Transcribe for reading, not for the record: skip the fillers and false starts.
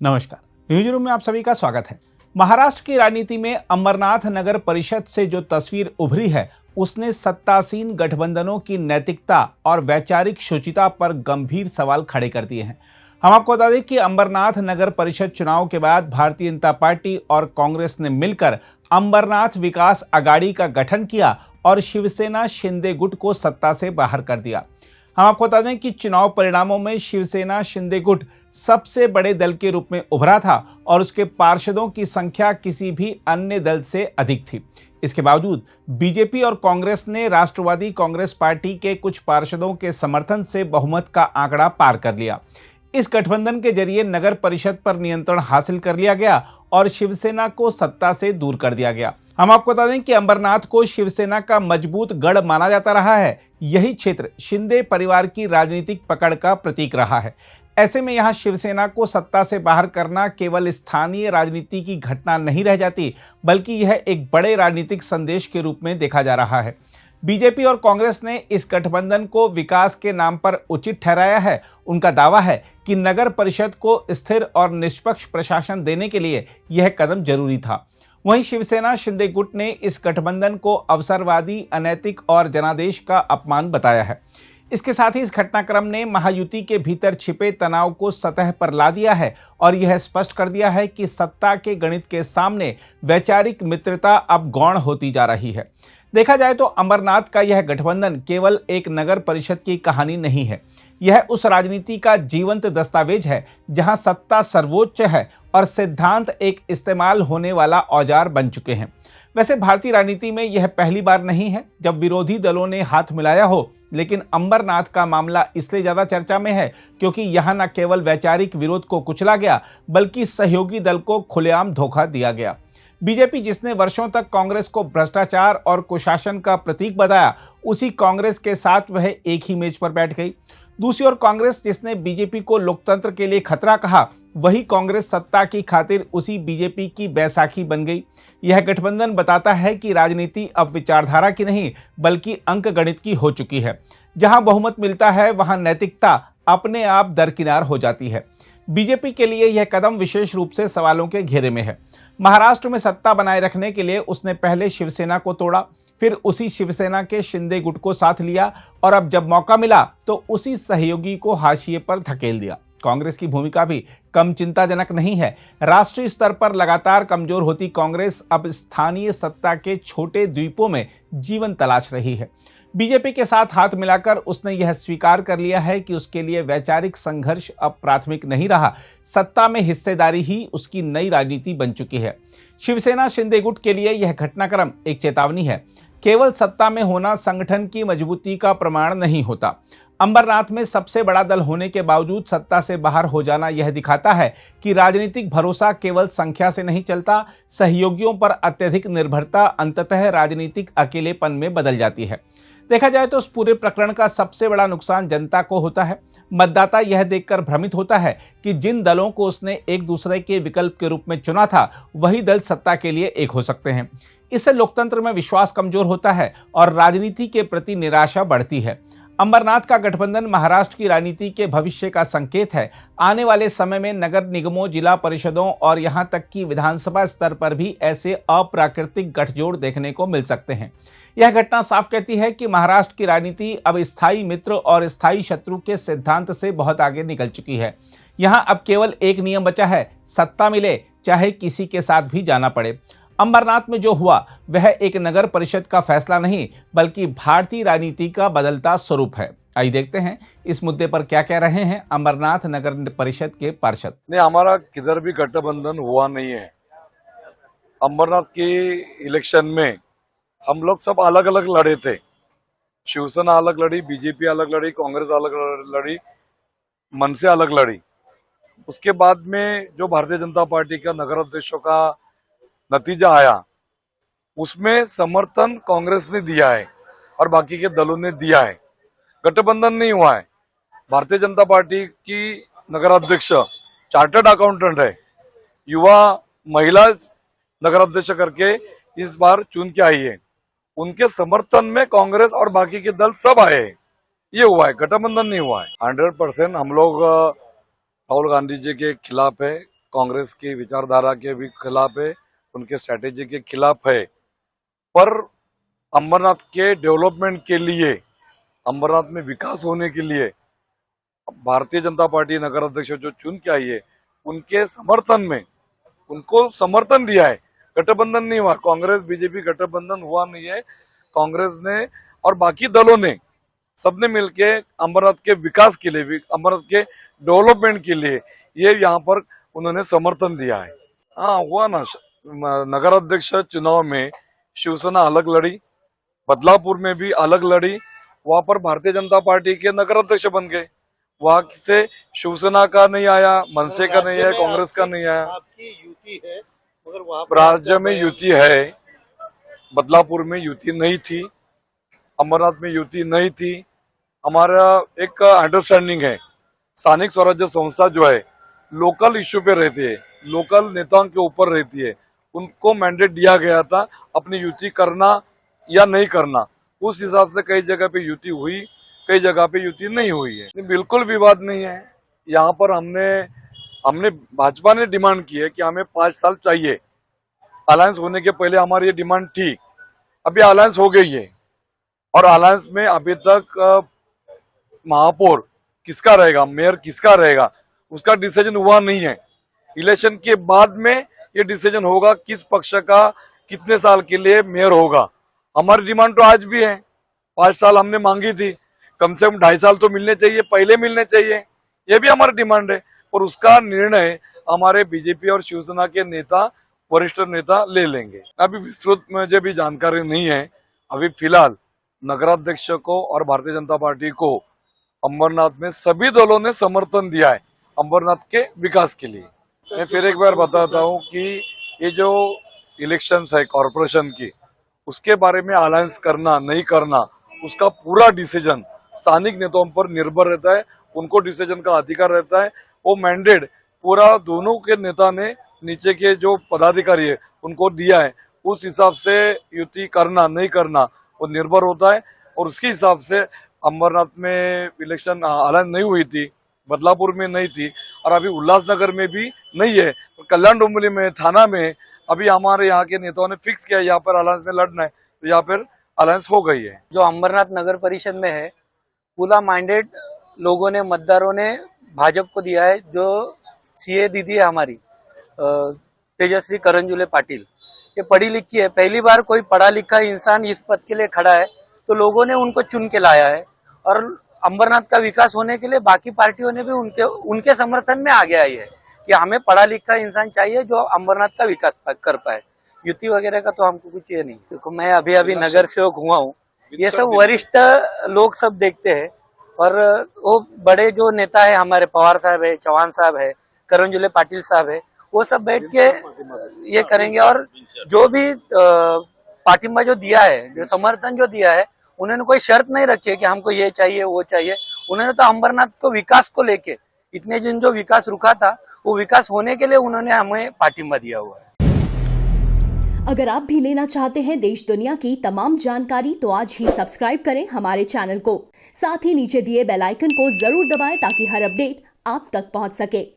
नमस्कार, news room में आप सभी का स्वागत है। महाराष्ट्र की राजनीति में अमरनाथ नगर परिषद से जो तस्वीर उभरी है, उसने सत्तासीन गठबंधनों की नैतिकता और वैचारिक शुचिता पर गंभीर सवाल खड़े कर दिए हैं। हम आपको बता दें कि अमरनाथ नगर परिषद चुनाव के बाद भारतीय जनता पार्टी और कांग्रेस ने मिलकर अमरनाथ विकास अघाड़ी का गठन किया और शिवसेना शिंदे गुट को सत्ता से बाहर कर दिया। हम आपको बता दें कि चुनाव परिणामों में शिवसेना शिंदे गुट सबसे बड़े दल के रूप में उभरा था और उसके पार्षदों की संख्या किसी भी अन्य दल से अधिक थी। इसके बावजूद बीजेपी और कांग्रेस ने राष्ट्रवादी कांग्रेस पार्टी के कुछ पार्षदों के समर्थन से बहुमत का आंकड़ा पार कर लिया। इस गठबंधन के जरिए नगर परिषद पर नियंत्रण हासिल कर लिया गया और शिवसेना को सत्ता से दूर कर दिया गया। हम आपको बता दें कि अमरनाथ को शिवसेना का मजबूत गढ़ माना जाता रहा है। यही क्षेत्र शिंदे परिवार की राजनीतिक पकड़ का प्रतीक रहा है। ऐसे में यहां शिवसेना को सत्ता से बाहर करना केवल स्थानीय राजनीति की घटना नहीं रह जाती, बल्कि यह एक बड़े राजनीतिक संदेश के रूप में देखा जा रहा है। बीजेपी और कांग्रेस ने इस गठबंधन को विकास के नाम पर उचित ठहराया है। उनका दावा है कि नगर परिषद को स्थिर और निष्पक्ष प्रशासन देने के लिए यह कदम जरूरी था। वहीं शिवसेना शिंदे गुट ने इस गठबंधन को अवसरवादी, अनैतिक और जनादेश का अपमान बताया है। इसके साथ ही इस घटनाक्रम ने महायुति के भीतर छिपे तनाव को सतह पर ला दिया है और यह स्पष्ट कर दिया है कि सत्ता के गणित के सामने वैचारिक मित्रता अब गौण होती जा रही है। देखा जाए तो अमरनाथ का यह गठबंधन केवल एक नगर परिषद की कहानी नहीं है। यह उस राजनीति का जीवंत दस्तावेज है जहां सत्ता सर्वोच्च है और सिद्धांत एक इस्तेमाल होने वाला औजार बन चुके हैं। वैसे भारतीय राजनीति में यह पहली बार नहीं है जब विरोधी दलों ने हाथ मिलाया हो, लेकिन अमरनाथ का मामला इसलिए ज्यादा चर्चा में है क्योंकि यहां न केवल वैचारिक विरोध को कुचला गया, बल्कि सहयोगी दल को खुलेआम धोखा दिया गया। बीजेपी, जिसने वर्षों तक कांग्रेस को भ्रष्टाचार और कुशासन का प्रतीक बताया, उसी कांग्रेस के साथ वह एक ही मेज पर बैठ गई। दूसरी ओर कांग्रेस, जिसने बीजेपी को लोकतंत्र के लिए खतरा कहा, वही कांग्रेस सत्ता की खातिर उसी बीजेपी की बैसाखी बन गई। यह गठबंधन बताता है कि राजनीति अब विचारधारा की नहीं, बल्कि अंकगणित की हो चुकी है। जहां बहुमत मिलता है, वहां नैतिकता अपने आप दरकिनार हो जाती है। बीजेपी के लिए यह कदम विशेष रूप से सवालों के घेरे में है। महाराष्ट्र में सत्ता बनाए रखने के लिए उसने पहले शिवसेना को तोड़ा, फिर उसी शिवसेना के शिंदे गुट को साथ लिया और अब जब मौका मिला तो उसी सहयोगी को हाशिए पर धकेल दिया। कांग्रेस की भूमिका भी कम चिंताजनक नहीं है। राष्ट्रीय स्तर पर लगातार कमजोर होती कांग्रेस अब स्थानीय सत्ता के छोटे द्वीपों में जीवन तलाश रही है। बीजेपी के साथ हाथ मिलाकर उसने यह स्वीकार कर लिया है कि उसके लिए वैचारिक संघर्ष अब प्राथमिक नहीं रहा। सत्ता में हिस्सेदारी ही उसकी नई राजनीति बन चुकी है। शिवसेना शिंदे गुट के लिए यह घटनाक्रम एक चेतावनी है। केवल सत्ता में होना संगठन की मजबूती का प्रमाण नहीं होता। अमरनाथ में सबसे बड़ा दल होने के बावजूद सत्ता से बाहर हो जाना यह दिखाता है कि राजनीतिक भरोसा केवल संख्या से नहीं चलता। सहयोगियों पर अत्यधिक निर्भरता अंततः राजनीतिक अकेलेपन में बदल जाती है। देखा जाए तो इस पूरे प्रकरण का सबसे बड़ा नुकसान जनता को होता है। मतदाता यह देखकर भ्रमित होता है कि जिन दलों को उसने एक दूसरे के विकल्प के रूप में चुना था, वही दल सत्ता के लिए एक हो सकते हैं। इससे लोकतंत्र में विश्वास कमजोर होता है और राजनीति के प्रति निराशा बढ़ती है। अमरनाथ का गठबंधन महाराष्ट्र की राजनीति के भविष्य का संकेत है। आने वाले समय में नगर निगमों, जिला परिषदों और यहां तक कि विधानसभा स्तर पर भी ऐसे अप्राकृतिक गठजोड़ देखने को मिल सकते हैं। यह घटना साफ कहती है कि महाराष्ट्र की राजनीति अब स्थायी मित्र और स्थायी शत्रु के सिद्धांत से बहुत आगे निकल चुकी है। यहां अब केवल एक नियम बचा है, सत्ता मिले चाहे किसी के साथ भी जाना पड़े। अमरनाथ में जो हुआ वह एक नगर परिषद का फैसला नहीं, बल्कि भारतीय राजनीति का बदलता स्वरूप है। आइए देखते हैं इस मुद्दे पर क्या कह रहे हैं अमरनाथ नगर परिषद के पार्षद। नहीं, हमारा किधर भी गठबंधन हुआ नहीं है। अमरनाथ के इलेक्शन में हम लोग सब अलग अलग लड़े थे। शिवसेना अलग लड़ी, बीजेपी अलग लड़ी, कांग्रेस अलग लड़ी, मनसे अलग लड़ी। उसके बाद में जो भारतीय जनता पार्टी का नगर अध्यक्षों का नतीजा आया, उसमें समर्थन कांग्रेस ने दिया है और बाकी के दलों ने दिया है। गठबंधन नहीं हुआ है। भारतीय जनता पार्टी की नगर अध्यक्ष चार्टर्ड अकाउंटेंट है, युवा महिला नगर अध्यक्ष करके इस बार चुन के आई है। उनके समर्थन में कांग्रेस और बाकी के दल सब आए। ये हुआ है, गठबंधन नहीं हुआ है। 100% हम लोग राहुल गांधी जी के खिलाफ है, कांग्रेस की विचारधारा के भी खिलाफ है, उनके स्ट्रैटेजी के खिलाफ है। पर अमरनाथ के डेवलपमेंट के लिए, अमरनाथ में विकास होने के लिए भारतीय जनता पार्टी नगर अध्यक्ष जो चुन के आई है, उनके समर्थन में उनको समर्थन दिया है। गठबंधन नहीं हुआ, कांग्रेस बीजेपी गठबंधन हुआ नहीं है। कांग्रेस ने और बाकी दलों ने सबने मिलके अमरनाथ के विकास के लिए, अमरनाथ के डेवलपमेंट के लिए ये यहाँ पर उन्होंने समर्थन दिया है। हाँ हुआ ना, नगर अध्यक्ष चुनाव में शिवसेना अलग लड़ी, बदलापुर में भी अलग लड़ी, वहां पर भारतीय जनता पार्टी के नगर अध्यक्ष बन गए। वहां से शिवसेना का नहीं आया, मनसे का नहीं आया, कांग्रेस का नहीं आया। आपकी युति है मगर वहां राज्य में युति है, बदलापुर में युति नहीं थी, अमरनाथ में युति नहीं थी। हमारा एक अंडरस्टैंडिंग है, स्थानिक स्वराज्य संस्था जो है लोकल इश्यू पे रहती है, लोकल नेताओं के ऊपर रहती है। उनको मैंडेट दिया गया था अपनी युति करना या नहीं करना, उस हिसाब से कई जगह पे युति हुई, कई जगह पे युति नहीं हुई है। बिल्कुल विवाद नहीं है। यहाँ पर हमने भाजपा ने डिमांड की है कि हमें 5 साल चाहिए। अलायंस होने के पहले हमारी ये डिमांड थी, अभी अलायंस हो गई है और अलायंस में अभी तक महापौर किसका रहेगा, मेयर किसका रहेगा, उसका डिसीजन हुआ नहीं है। इलेक्शन के बाद में ये डिसीजन होगा किस पक्ष का कितने साल के लिए मेयर होगा। हमारी डिमांड तो आज भी है, 5 साल हमने मांगी थी, कम से कम 2.5 साल तो मिलने चाहिए, पहले मिलने चाहिए, ये भी हमारी डिमांड है। और उसका निर्णय हमारे बीजेपी और शिवसेना के नेता, वरिष्ठ नेता ले लेंगे। अभी विस्तृत मुझे भी जानकारी नहीं है। अभी फिलहाल नगराध्यक्ष को और भारतीय जनता पार्टी को अमरनाथ में सभी दलों ने समर्थन दिया है अमरनाथ के विकास के लिए। मैं फिर एक बार बताता हूँ कि ये जो इलेक्शंस है कॉरपोरेशन की, उसके बारे में अलायंस करना नहीं करना, उसका पूरा डिसीजन स्थानिक नेताओं पर निर्भर रहता है, उनको डिसीजन का अधिकार रहता है। वो मैंडेट पूरा दोनों के नेता ने, नीचे के जो पदाधिकारी है उनको दिया है, उस हिसाब से युति करना नहीं करना वो निर्भर होता है। और उसके हिसाब से अमरनाथ में इलेक्शन अलायंस नहीं हुई थी, बदलापुर में नहीं थी और अभी उल्लासनगर में भी नहीं है, कल्याण डोंबिवली में, थाना में अभी हमारे यहाँ के नेताओं ने फिक्स किया है यहाँ पर अलायंस में लड़ना है, तो यहाँ पर अलायंस हो गई है। जो अमरनाथ नगर परिषद में है, पूरा मैंडेट लोगों ने, मतदारों ने भाजपा को दिया है। जो सीए दीदी है हमारी तेजस्वी करंजुले पाटिल, ये पढ़ी लिखी है, पहली बार कोई पढ़ा लिखा इंसान इस पद के लिए खड़ा है, तो लोगों ने उनको चुन के लाया है। और अमरनाथ का विकास होने के लिए बाकी पार्टियों ने भी उनके समर्थन में आगे आई है कि हमें पढ़ा लिखा इंसान चाहिए जो अमरनाथ का विकास कर पाए। युति वगैरह का तो हमको कुछ ये नहीं। देखो मैं अभी नगर सेवक हुआ हूँ, ये सब वरिष्ठ लोग सब देखते हैं और वो बड़े जो नेता है हमारे, पवार साहब है, चौहान साहब है, करंजुले पाटिल साहब है, वो सब बैठ के ये करेंगे। और जो भी पाटिंबा जो दिया है, जो समर्थन जो दिया है, उन्होंने कोई शर्त नहीं रखी है कि हमको ये चाहिए वो चाहिए। उन्होंने तो अमरनाथ को विकास को लेके, इतने दिन जो विकास रुका था वो विकास होने के लिए उन्होंने हमें पाटिंबा दिया हुआ है। अगर आप भी लेना चाहते हैं देश दुनिया की तमाम जानकारी तो आज ही सब्सक्राइब करें हमारे चैनल को। साथ ही नीचे दिए बेल आइकन को जरूर दबाएं ताकि हर अपडेट आप तक पहुंच सके।